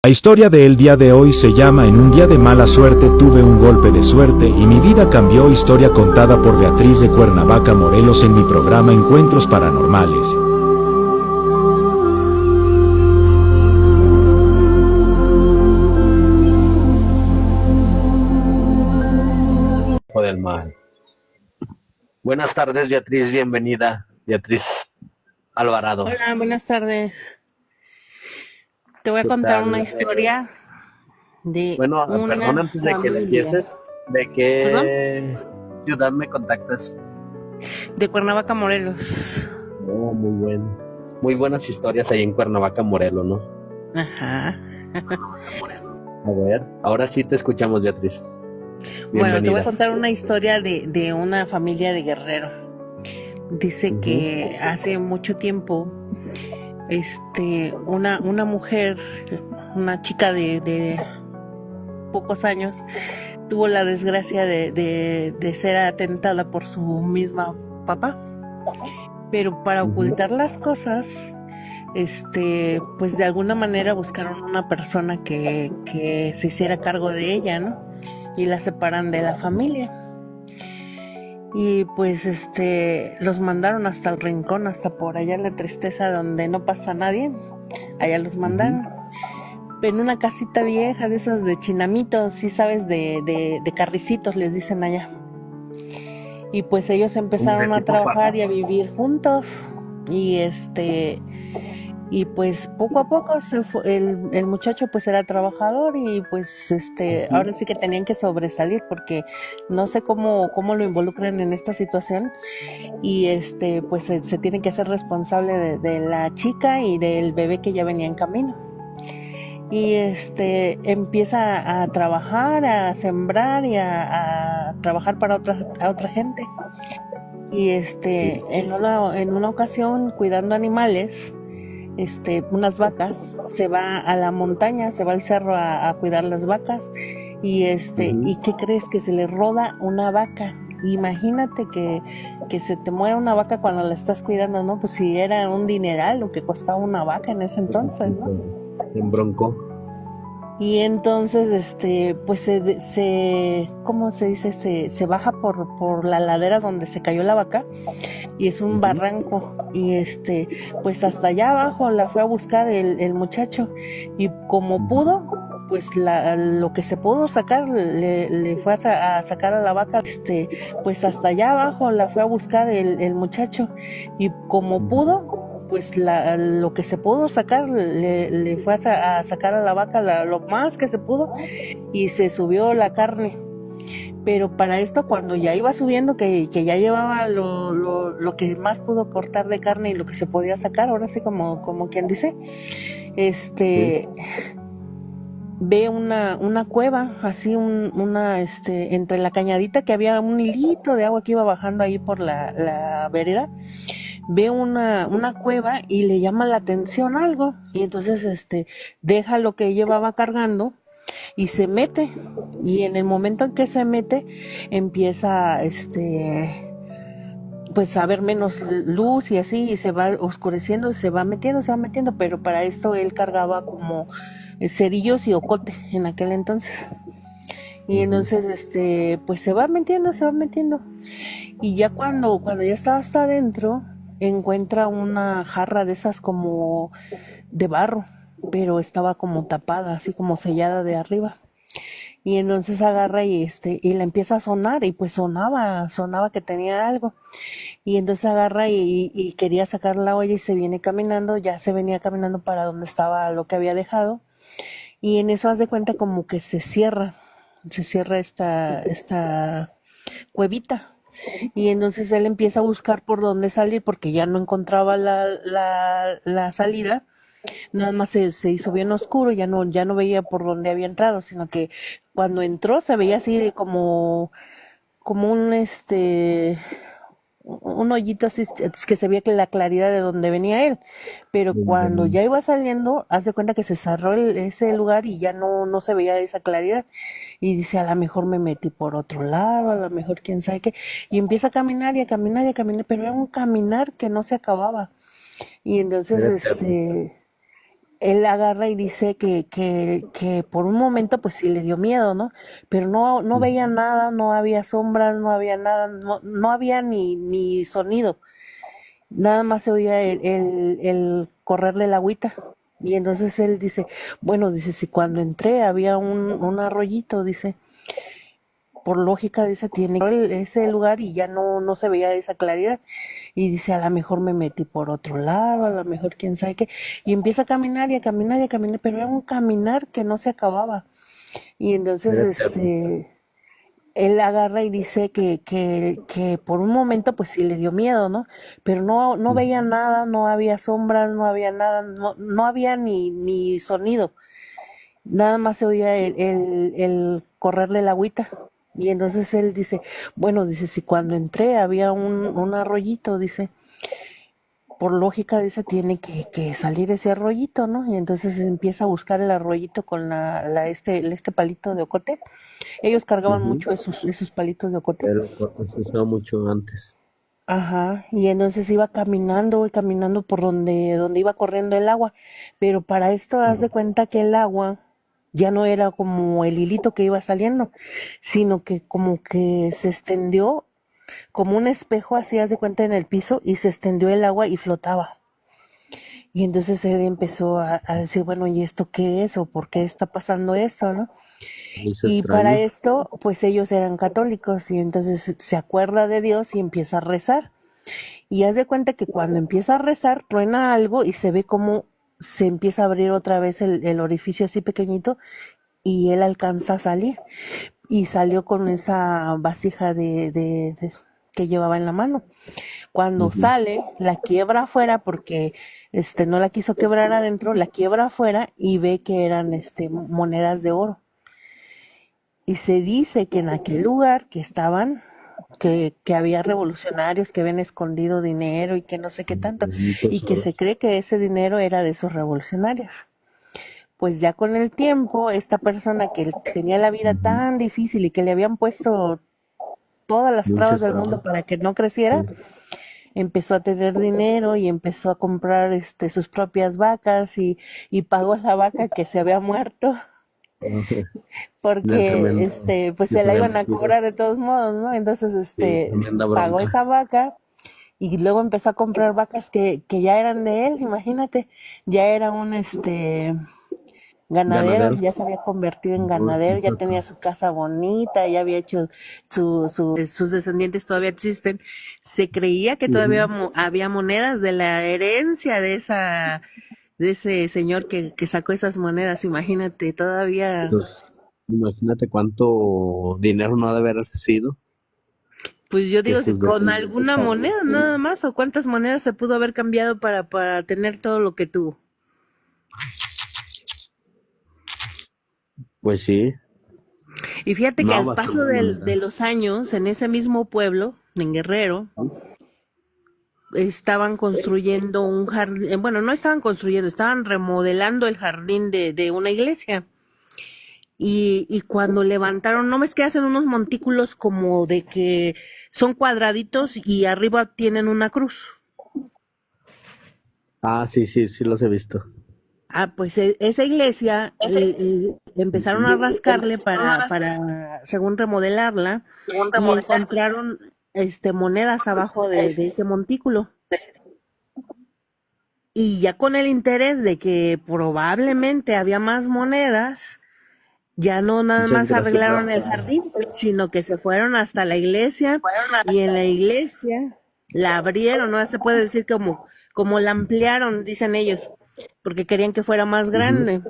La historia del día de hoy se llama En un día de mala suerte tuve un golpe de suerte y mi vida cambió. Historia contada por Beatriz de Cuernavaca, Morelos en mi programa Encuentros Paranormales. Ojo del mal. Buenas tardes, Beatriz, bienvenida. Beatriz Alvarado. Hola, buenas tardes. Te voy a ¿Qué contar una tal? historia de Bueno, perdón, una antes de que familia. empieces, ¿de ¿Perdón? qué ciudad me contactas? De Cuernavaca, Morelos. Oh, muy bueno. Muy buenas historias ahí en Cuernavaca, Morelos, ¿no? Ajá. A ver, ahora sí te escuchamos, Beatriz. Bueno, te voy a Bienvenida. contar una historia de una familia de Guerrero. Dice Ujú, que hace mucho tiempo, una mujer, una chica de pocos años, tuvo la desgracia de ser atentada por su misma papá. Pero para ujú. ocultar las cosas, pues de alguna manera buscaron una persona que se hiciera cargo de ella, ¿no? Y la separan de la familia. Y pues los mandaron hasta el rincón, hasta por allá en la tristeza donde no pasa nadie. Allá los Ujú. mandaron. En una casita vieja de esas de chinamitos, sí sabes, de carricitos les dicen allá. Y pues ellos Como de empezaron a tipo trabajar y a cuarto. vivir juntos. Y y pues poco a poco el muchacho pues era trabajador y pues Ujú. ahora sí que tenían que sobresalir porque no sé cómo lo involucran en esta situación y pues se tienen que hacer responsable de la chica y del bebé que ya venía en camino. Y empieza a trabajar, a sembrar y a trabajar para a otra gente. Y Sí. en una ocasión, cuidando animales, unas vacas, se va a la montaña, se va al cerro a cuidar las vacas Ujú. ¿y qué crees? Que se le roda una vaca. Imagínate que se te muera una vaca cuando la estás cuidando, ¿no? Pues si era un dineral lo que costaba una vaca en ese entonces, ¿no? Se embroncó. Y entonces, pues ¿cómo se dice? Se baja por la ladera donde se cayó la vaca y es un Ujú. barranco y pues hasta allá abajo la fue a buscar el muchacho y como Ujú. pudo, pues lo que se pudo sacar le fue a sacar a la vaca, pues hasta allá abajo la fue a buscar el muchacho y como Ujú. pudo, pues lo que se pudo sacar le fue a sacar a la vaca lo más que se pudo y se subió la carne. Pero para esto, cuando ya iba subiendo, que ya llevaba lo que más pudo cortar de carne y lo que se podía sacar, ahora sí como quien dice, Sí. este, ve una cueva, así entre la cañadita que había un hilito de agua que iba bajando ahí por la vereda, ve una cueva y le llama la atención algo, y entonces deja lo que llevaba cargando y se mete, y en el momento en que se mete empieza pues a ver menos luz y así y se va oscureciendo, se va metiendo, pero para esto él cargaba como cerillos y ocote en aquel entonces. Y Ujú. entonces pues se va metiendo y ya cuando ya estaba hasta adentro encuentra una jarra de esas como de barro, pero estaba como tapada, así como sellada de arriba. Y entonces agarra y la empieza a sonar y pues sonaba que tenía algo. Y entonces agarra y quería sacar la olla y se viene caminando, ya se venía caminando para donde estaba lo que había dejado. Y en eso haz de cuenta como que se cierra esta cuevita. Y entonces él empieza a buscar por dónde salir porque ya no encontraba la salida. Nada más se hizo bien oscuro, ya no veía por dónde había entrado, sino que cuando entró se veía así como un hoyito así, es que se veía que la claridad de donde venía él, pero cuando Donde- ya iba saliendo, hace cuenta que se cerró ese lugar y ya no se veía esa claridad, y dice, a lo mejor me metí por otro lado, a lo mejor quién sabe qué, y empieza a caminar y a caminar y a caminar, pero era un caminar que no se acababa, y entonces Era eterno. él agarra y dice que por un momento pues sí le dio miedo, ¿no? Pero no veía Ujú. nada, no había sombras, no había nada, no había ni sonido. Nada más se oía el correr de la agüita. Y entonces él dice, bueno, dice, si cuando entré había un arroyito, dice, por lógica, dice, tiene ese lugar y ya no se veía esa claridad. Y dice, a lo mejor me metí por otro lado, a lo mejor quién sabe qué. Y empieza a caminar y a caminar y a caminar, pero era un caminar que no se acababa. Y entonces, Era eterno. él agarra y dice que por un momento pues sí le dio miedo, ¿no? Pero no veía Ujú. nada, no había sombras, no había nada, no había ni sonido. Nada más se oía el correr de la agüita. Y entonces él dice, bueno, dice, si cuando entré había un arroyito, dice, por lógica, dice, tiene que salir ese arroyito, ¿no? Y entonces empieza a buscar el arroyito con este palito de ocote. Ellos cargaban Ujú. mucho esos palitos de ocote. Se usaba mucho antes. Ajá, y entonces iba caminando y caminando por donde iba corriendo el agua, pero para esto haz de cuenta que el agua ya no era como el hilito que iba saliendo, sino que como que se extendió como un espejo, así haz de cuenta en el piso, y se extendió el agua y flotaba. Y entonces él empezó a decir, bueno, ¿y esto qué es? ¿O por qué está pasando esto, no? Lo hizo Y para extraño. esto, pues ellos eran católicos y entonces se acuerda de Dios y empieza a rezar. Y haz de cuenta que cuando empieza a rezar, truena algo y se ve como se empieza a abrir otra vez el orificio así pequeñito y él alcanza a salir. Y salió con esa vasija que llevaba en la mano. Cuando Ujú. sale, la quiebra afuera porque no la quiso quebrar adentro, la quiebra afuera y ve que eran monedas de oro. Y se dice que en aquel lugar que estaban, que había revolucionarios que habían escondido dinero y que no sé qué tanto, Un y que tesoro. se cree que ese dinero era de esos revolucionarios. Pues ya con el tiempo, esta persona que tenía la vida Ujú. tan difícil y que le habían puesto todas las trabas Muchas del mundo trabas. para que no creciera, Sí. empezó a tener dinero y empezó a comprar sus propias vacas y pagó la vaca que se había muerto Ajá. Una porque tremenda, pues sí se se la había iban a metido. cobrar de todos modos, ¿no? Entonces Sí, tremenda pagó bronca. esa vaca y luego empezó a comprar vacas que ya eran de él, imagínate, ya era un ganadero, Ganadero. ya se había convertido en Ujú. ganadero, ya tenía su casa bonita, ya había hecho sus descendientes todavía existen. Se creía que todavía Ujú. había monedas de la herencia de ese señor que sacó esas monedas, imagínate, todavía. Pues, imagínate cuánto dinero no ha de haber sido Pues yo que digo que sus con descendientes alguna todavía moneda nada tienen. más, o cuántas monedas se pudo haber cambiado para tener todo lo que tuvo. Pues sí, Y fíjate que no, al paso bastante de manera. los años, en ese mismo pueblo, en Guerrero, estaban construyendo un jardín, bueno, no estaban construyendo, estaban remodelando el jardín de una iglesia. Y cuando levantaron, no ves que hacen unos montículos como de que son cuadraditos y arriba tienen una cruz. Ah, sí, sí, sí los he visto. Ah, pues esa iglesia empezaron a Ujú. rascarle según remodelarla, y encontraron monedas abajo de ese montículo. Y ya con el interés de que probablemente había más monedas, ya no nada Muchas más gracias, arreglaron el rascaron. jardín, sino que se fueron hasta la iglesia y en la iglesia la abrieron, ¿no? Se puede decir como la ampliaron, dicen ellos, porque querían que fuera más Ujú. grande.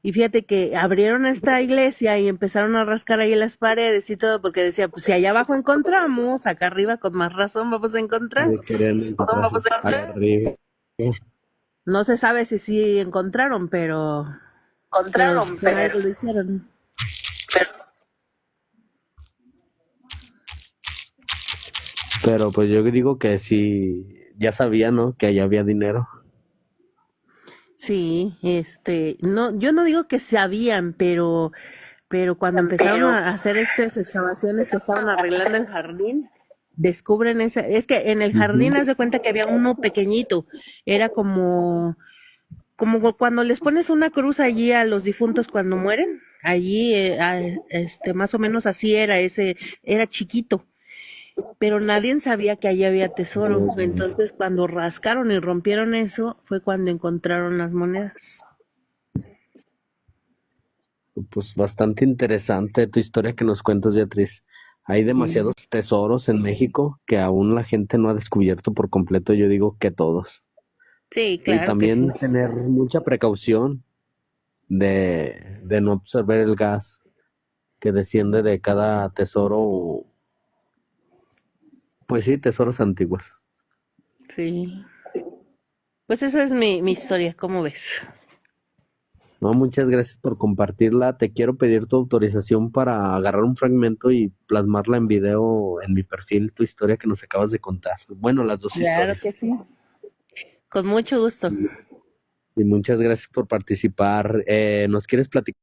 Y fíjate que abrieron esta iglesia y empezaron a rascar ahí las paredes y todo, porque decía, pues si allá abajo encontramos, acá arriba con más razón vamos a encontrar. Querían encontrar allá arriba. No se sabe si sí encontraron, pero por algo lo hicieron. Pero pues yo digo que sí, ya sabía, ¿no? Que allá había dinero. Sí, no, yo no digo que sabían, pero cuando empezaron a hacer estas excavaciones que estaban arreglando el jardín, descubren es que en el Ujú. jardín haz de cuenta que había uno pequeñito, era como cuando les pones una cruz allí a los difuntos cuando mueren, allí, más o menos así era era chiquito, pero nadie sabía que allí había tesoro. Entonces, cuando rascaron y rompieron eso, fue cuando encontraron las monedas. Pues bastante interesante tu historia que nos cuentas, Beatriz. Hay demasiados tesoros en México que aún la gente no ha descubierto por completo. Yo digo que todos. Sí, Y claro que también sí. tener mucha precaución de no absorber el gas que desciende de cada tesoro, pues sí, tesoros antiguos. Sí. Pues esa es mi historia, ¿cómo ves? No, muchas gracias por compartirla. Te quiero pedir tu autorización para agarrar un fragmento y plasmarla en video en mi perfil, tu historia que nos acabas de contar. Bueno, las dos Claro historias. que sí. Con mucho gusto. Y muchas gracias por participar. ¿Nos quieres platicar